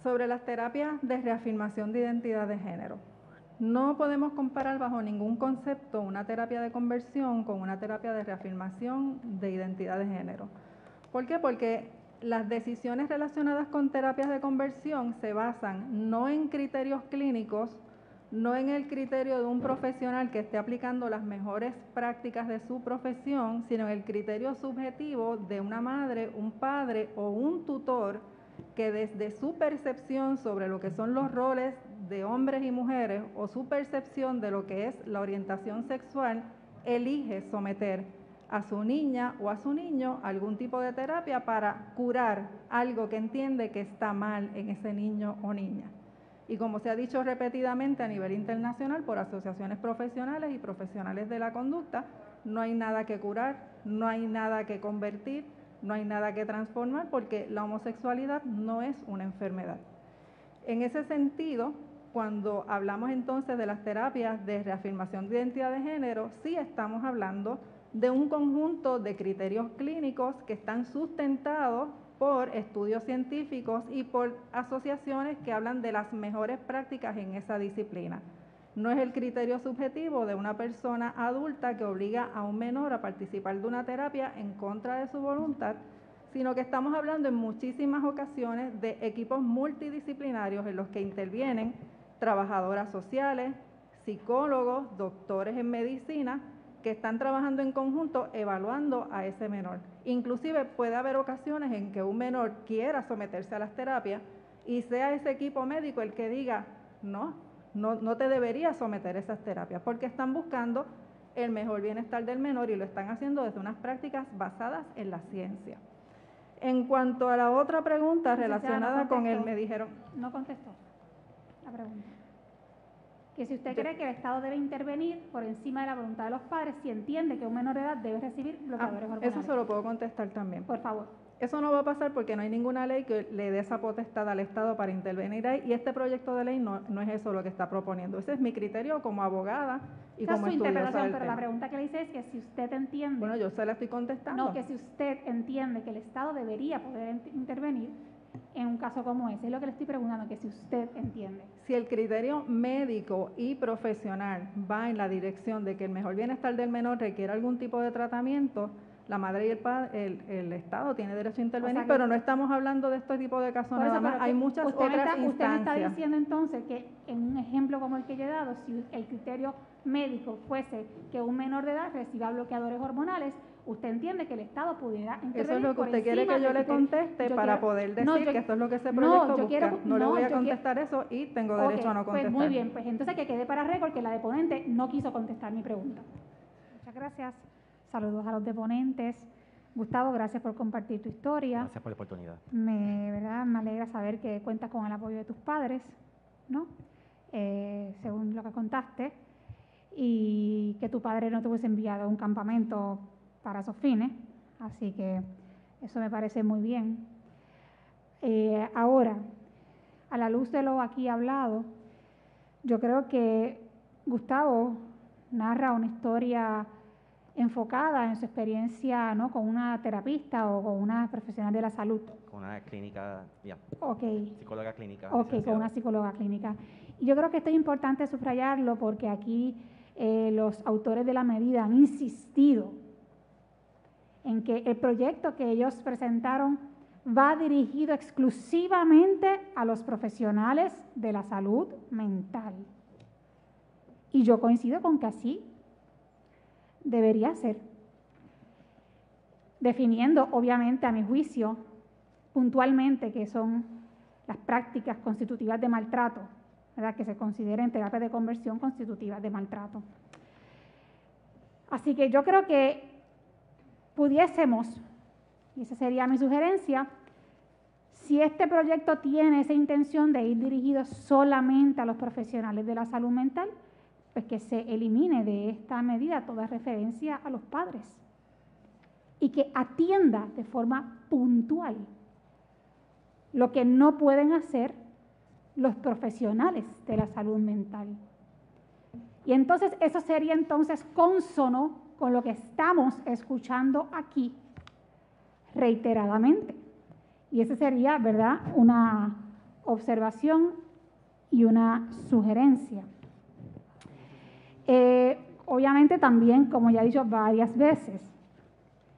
Sobre las terapias de reafirmación de identidad de género. No podemos comparar bajo ningún concepto una terapia de conversión con una terapia de reafirmación de identidad de género. ¿Por qué? Porque las decisiones relacionadas con terapias de conversión se basan no en criterios clínicos, no en el criterio de un profesional que esté aplicando las mejores prácticas de su profesión, sino en el criterio subjetivo de una madre, un padre o un tutor que desde su percepción sobre lo que son los roles de hombres y mujeres o su percepción de lo que es la orientación sexual, elige someter a su niña o a su niño a algún tipo de terapia para curar algo que entiende que está mal en ese niño o niña. Y como se ha dicho repetidamente a nivel internacional por asociaciones profesionales y profesionales de la conducta, no hay nada que curar, no hay nada que convertir, no hay nada que transformar, porque la homosexualidad no es una enfermedad. En ese sentido, cuando hablamos entonces de las terapias de reafirmación de identidad de género, sí estamos hablando de un conjunto de criterios clínicos que están sustentados por estudios científicos y por asociaciones que hablan de las mejores prácticas en esa disciplina. No es el criterio subjetivo de una persona adulta que obliga a un menor a participar de una terapia en contra de su voluntad, sino que estamos hablando en muchísimas ocasiones de equipos multidisciplinarios en los que intervienen trabajadoras sociales, psicólogos, doctores en medicina, que están trabajando en conjunto evaluando a ese menor. Inclusive puede haber ocasiones en que un menor quiera someterse a las terapias y sea ese equipo médico el que diga, no te deberías someter a esas terapias, porque están buscando el mejor bienestar del menor y lo están haciendo desde unas prácticas basadas en la ciencia. En cuanto a la otra pregunta relacionada con el, me dijeron... No contestó la pregunta. Que si usted cree que el Estado debe intervenir por encima de la voluntad de los padres, si entiende que un menor de edad debe recibir bloqueadores hormonales. Eso se lo puedo contestar también. Por favor. Eso no va a pasar porque no hay ninguna ley que le dé esa potestad al Estado para intervenir ahí, y este proyecto de ley no es eso lo que está proponiendo. Ese es mi criterio como abogada y como estudiosa del pero tema. la pregunta que le hice es que si usted entiende... Bueno, yo se la estoy contestando. No, que si usted entiende que el Estado debería poder intervenir en un caso como ese, es lo que le estoy preguntando, que si usted entiende. Si el criterio médico y profesional va en la dirección de que el mejor bienestar del menor requiere algún tipo de tratamiento, la madre y el padre, el Estado tiene derecho a intervenir, pero no estamos hablando de este tipo de casos nada más, hay muchas otras instancias. Usted me está diciendo entonces que en un ejemplo como el que yo he dado, si el criterio médico fuese que un menor de edad reciba bloqueadores hormonales, usted entiende que el Estado pudiera intervenir. Eso es lo que usted quiere que yo le conteste para poder decir que esto es lo que ese proyecto busca. No le voy a contestar eso y tengo derecho a no contestar. Pues muy bien, pues entonces que quede para récord que la deponente no quiso contestar mi pregunta. Muchas gracias. Saludos a los deponentes. Gustavo, gracias por compartir tu historia. Gracias por la oportunidad. Me alegra saber que cuentas con el apoyo de tus padres, ¿no? Según lo que contaste, y que tu padre no te hubiese enviado a un campamento para esos fines, así que eso me parece muy bien. Ahora, a la luz de lo aquí hablado, yo creo que Gustavo narra una historia enfocada en su experiencia, ¿no?, con una terapista o con una profesional de la salud. Con una clínica, psicóloga clínica. Con una psicóloga clínica. Y yo creo que esto es importante subrayarlo porque aquí los autores de la medida han insistido en que el proyecto que ellos presentaron va dirigido exclusivamente a los profesionales de la salud mental. Y yo coincido con que así debería ser, definiendo, obviamente, a mi juicio, puntualmente, que son las prácticas constitutivas de maltrato, ¿verdad?, que se consideren terapias de conversión constitutivas de maltrato. Así que yo creo que pudiésemos, y esa sería mi sugerencia, si este proyecto tiene esa intención de ir dirigido solamente a los profesionales de la salud mental, pues que se elimine de esta medida toda referencia a los padres y que atienda de forma puntual lo que no pueden hacer los profesionales de la salud mental. Y entonces eso sería entonces cónsono con lo que estamos escuchando aquí reiteradamente. Y esa sería, ¿verdad?, una observación y una sugerencia. Obviamente también, como ya he dicho varias veces,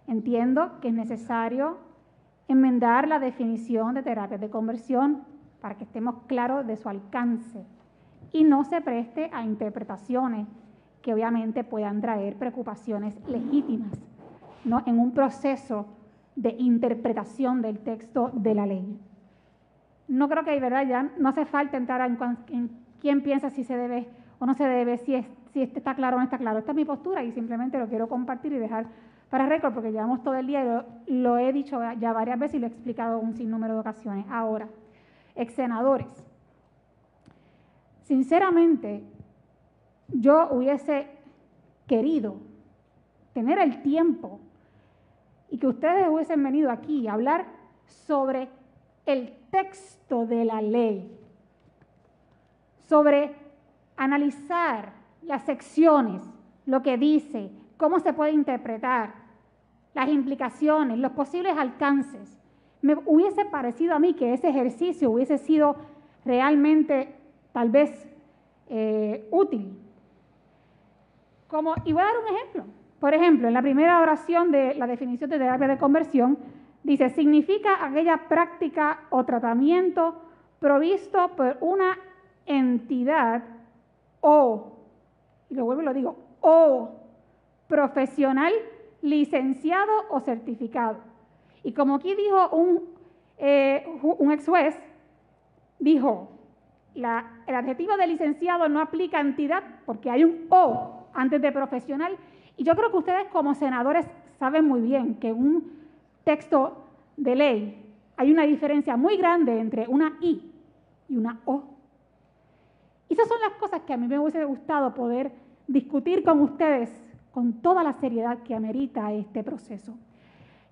entiendo que es necesario enmendar la definición de terapias de conversión para que estemos claros de su alcance y no se preste a interpretaciones que obviamente puedan traer preocupaciones legítimas, ¿no?, en un proceso de interpretación del texto de la ley. No creo que, ¿verdad?, ya no hace falta entrar en quién piensa si se debe o no se debe, si este está claro o no está claro. Esta es mi postura y simplemente lo quiero compartir y dejar para récord porque llevamos todo el día y lo he dicho ya varias veces y lo he explicado un sinnúmero de ocasiones. Ahora, ex senadores, sinceramente, yo hubiese querido tener el tiempo y que ustedes hubiesen venido aquí a hablar sobre el texto de la ley, sobre analizar las secciones, lo que dice, cómo se puede interpretar, las implicaciones, los posibles alcances, Me hubiese parecido a mí que ese ejercicio hubiese sido realmente, tal vez, útil. Y voy a dar un ejemplo. Por ejemplo, en la primera oración de la definición de terapia de conversión, dice, significa aquella práctica o tratamiento provisto por una entidad y lo vuelvo y lo digo, profesional, licenciado o certificado. Y como aquí dijo un ex juez, dijo, el adjetivo de licenciado no aplica a entidad porque hay un O antes de profesional. Y yo creo que ustedes como senadores saben muy bien que en un texto de ley hay una diferencia muy grande entre una I y una O. Y esas son las cosas que a mí me hubiese gustado poder discutir con ustedes con toda la seriedad que amerita este proceso.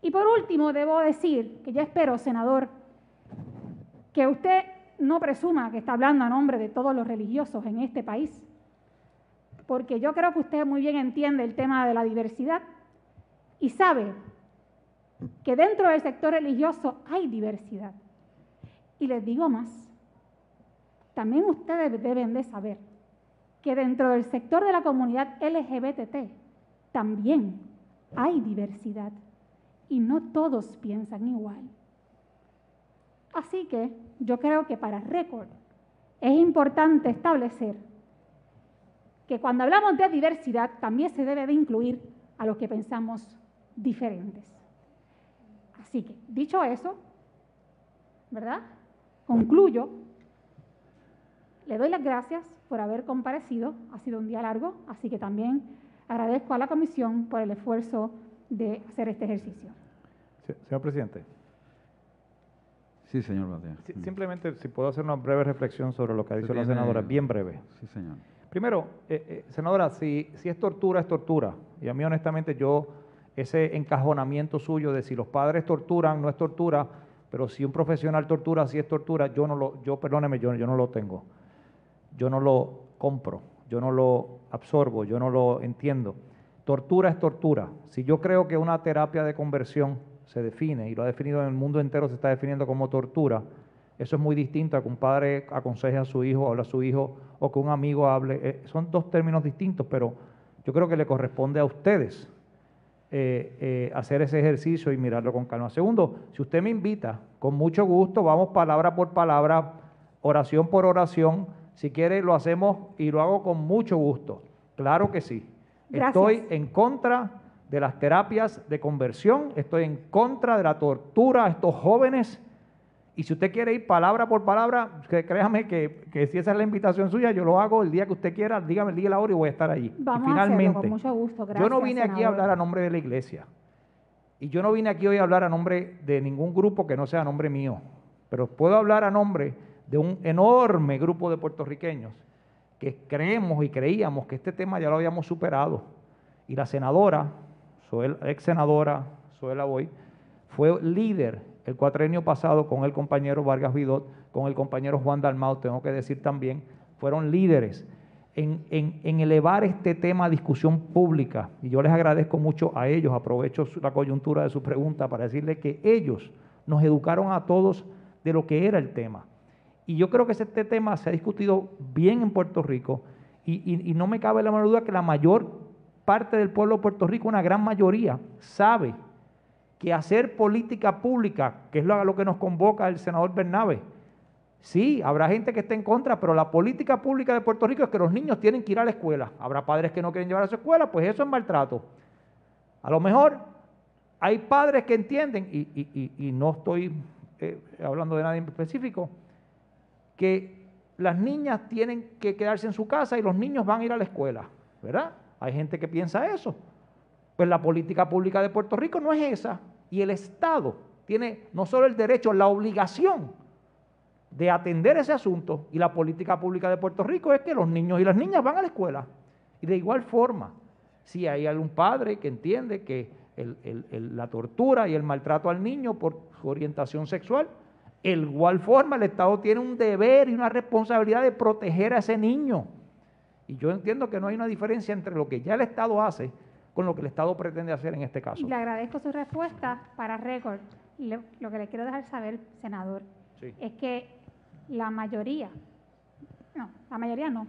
Y por último, debo decir que yo espero, senador, que usted no presuma que está hablando a nombre de todos los religiosos en este país, porque yo creo que usted muy bien entiende el tema de la diversidad y sabe que dentro del sector religioso hay diversidad. Y les digo más, también ustedes deben de saber que dentro del sector de la comunidad LGBT también hay diversidad y no todos piensan igual. Así que yo creo que para récord es importante establecer que cuando hablamos de diversidad también se debe de incluir a los que pensamos diferentes. Así que, dicho eso, ¿verdad? Concluyo. Le doy las gracias por haber comparecido. Ha sido un día largo, así que también agradezco a la comisión por el esfuerzo de hacer este ejercicio. Sí, señor presidente. Sí, señor Batea. Sí, simplemente, si puedo hacer una breve reflexión sobre lo que ha dicho la senadora, bien breve. Sí, señor. Primero, senadora, si es tortura, es tortura. Y a mí, honestamente, ese encajonamiento suyo de si los padres torturan, no es tortura, pero si un profesional tortura, sí es tortura, perdóneme, yo no lo tengo. Yo no lo compro, yo no lo absorbo, yo no lo entiendo. Tortura es tortura. Si yo creo que una terapia de conversión se define, y lo ha definido en el mundo entero, se está definiendo como tortura, eso es muy distinto a que un padre aconseje a su hijo, hable a su hijo, o que un amigo hable. Son dos términos distintos, pero yo creo que le corresponde a ustedes hacer ese ejercicio y mirarlo con calma. Segundo, si usted me invita, con mucho gusto, vamos palabra por palabra, oración por oración. Si quiere, lo hacemos y lo hago con mucho gusto. Claro que sí. Gracias. Estoy en contra de las terapias de conversión, estoy en contra de la tortura a estos jóvenes. Y si usted quiere ir palabra por palabra, créame que si esa es la invitación suya, yo lo hago el día que usted quiera, dígame el día y la hora y voy a estar allí. Vamos y finalmente, a hacerlo con mucho gusto. Gracias, yo no vine aquí a hablar a nombre de la iglesia. Y yo no vine aquí hoy a hablar a nombre de ningún grupo que no sea a nombre mío. Pero puedo hablar a nombre de un enorme grupo de puertorriqueños que creemos y creíamos que este tema ya lo habíamos superado. Y la senadora, ex senadora Zoela Boy, fue líder el cuatrenio pasado con el compañero Vargas Vidot, con el compañero Juan Dalmau, tengo que decir también, fueron líderes en elevar este tema a discusión pública. Y yo les agradezco mucho a ellos, aprovecho la coyuntura de su pregunta para decirles que ellos nos educaron a todos de lo que era el tema. Y yo creo que este tema se ha discutido bien en Puerto Rico y no me cabe la menor duda que la mayor parte del pueblo de Puerto Rico, una gran mayoría, sabe que hacer política pública, que es lo que nos convoca el senador Bernabe, sí, habrá gente que esté en contra, pero la política pública de Puerto Rico es que los niños tienen que ir a la escuela. Habrá padres que no quieren llevar a su escuela, pues eso es maltrato. A lo mejor hay padres que entienden, y no estoy hablando de nada en específico, que las niñas tienen que quedarse en su casa y los niños van a ir a la escuela, ¿verdad? Hay gente que piensa eso. Pues la política pública de Puerto Rico no es esa, y el Estado tiene no solo el derecho, la obligación de atender ese asunto, y la política pública de Puerto Rico es que los niños y las niñas van a la escuela. Y de igual forma, si hay algún padre que entiende que la tortura y el maltrato al niño por su orientación sexual, de igual forma el Estado tiene un deber y una responsabilidad de proteger a ese niño. Y yo entiendo que no hay una diferencia entre lo que ya el Estado hace con lo que el Estado pretende hacer en este caso. Y le agradezco su respuesta. Para récord, lo que le quiero dejar saber, senador, es que la mayoría no,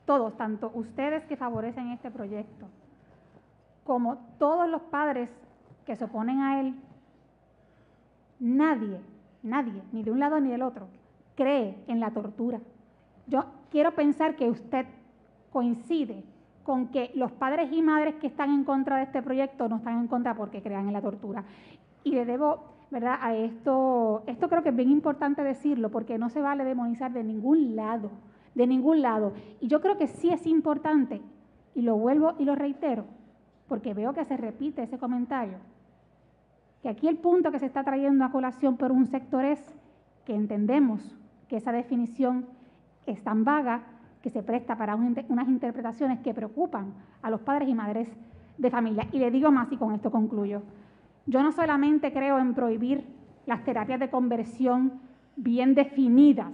todos, tanto ustedes que favorecen este proyecto, como todos los padres que se oponen a él, nadie, ni de un lado ni del otro, cree en la tortura. Yo quiero pensar que usted coincide con que los padres y madres que están en contra de este proyecto no están en contra porque crean en la tortura. Y le debo, ¿verdad?, a esto creo que es bien importante decirlo porque no se vale demonizar de ningún lado. Y yo creo que sí es importante, y lo vuelvo y lo reitero, porque veo que se repite ese comentario, que aquí el punto que se está trayendo a colación por un sector es que entendemos que esa definición es tan vaga que se presta para unas interpretaciones que preocupan a los padres y madres de familia. Y le digo más, y con esto concluyo. Yo no solamente creo en prohibir las terapias de conversión bien definidas,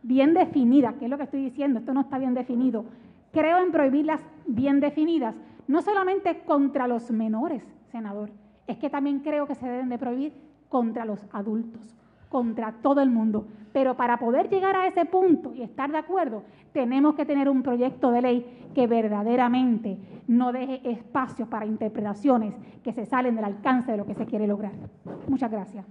que es lo que estoy diciendo, esto no está bien definido. Creo en prohibirlas bien definidas, no solamente contra los menores, senador, es que también creo que se deben de prohibir contra los adultos, contra todo el mundo. Pero para poder llegar a ese punto y estar de acuerdo, tenemos que tener un proyecto de ley que verdaderamente no deje espacios para interpretaciones que se salen del alcance de lo que se quiere lograr. Muchas gracias.